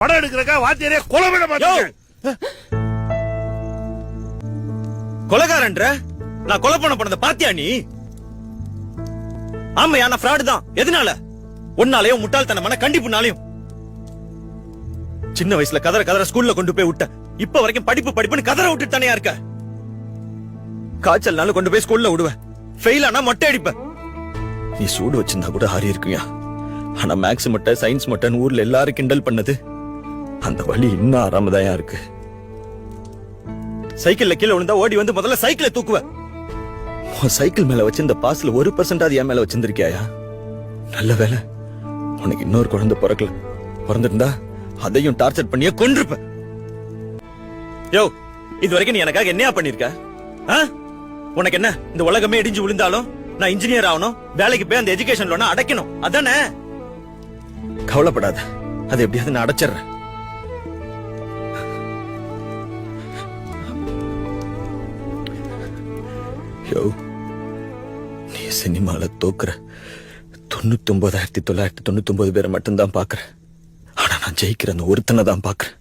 படம் எடுக்கிறக்கா வாத்தியாரே கொலை விட மாட்டேன். கொலைகாரன்ற நான் கொலை பண்ணத பாத்தியா நீ? ஆமையா நான் ஃப்ராட் தான். எதனால? உன்னாலயும் முட்டாள்தனமான கண்டிப்புனாலயும். சின்ன வயசுல கதற ஸ்கூல்ல கொண்டு போய் விட்ட. இப்ப வரைக்கும் படிப்புன்னு கதற விட்டுட்டு தானே இருக்க. காய்ச்சல்னால கொண்டு போய் ஸ்கூல்ல விடுவேன். ஃபெயில் ஆனா மொட்டை அடிப்ப. நீ சூடு வச்சிருந்தா கூட ஆறி இருக்குயா. ஆனா மேக்ஸ் மொட்டை சயின்ஸ் மொட்டைன்னு ஊர்ல எல்லாரும் கிண்டல் பண்ணது அந்த வழி இன்னும் ஆறாமதாயா இருக்கு. சைக்கிள்ல கீழே விழுந்தா ஓடி வந்து முதல்ல சைக்கிளை தூக்குவ. சைக்கிள் மேல வச்சிருந்த பாஸ்ல 1% என் மேல வச்சிருந்திருக்கியா? நல்ல வேலை உனக்கு இன்னொரு குழந்தை பிறக்கல. பிறந்திருந்தா அதையும் டார்ச்சர் பண்ணியே கொன்றுப்ப. யோ, இது வரைக்கும் நீ எனக்காக என்னையா பண்ணிருக்க? உனக்கு என்ன இந்த உலகமே இடிஞ்சு விழுந்தாலும் நான் இன்ஜினியர் ஆகணும், வேலைக்கு போய் அந்த எஜுகேஷன் லோனை அடைக்கணும், அதானே? கவலைப்படாத, அது எப்படியாவது நான் அடைச்சிடுறேன். யோ, நீ சினிமால தோக்குற 99,999 பேரை மட்டும்தான் பாக்குற. ஆனா நான் ஜெயிக்கிற அந்த ஒருத்தனை தான் பாக்குறேன்.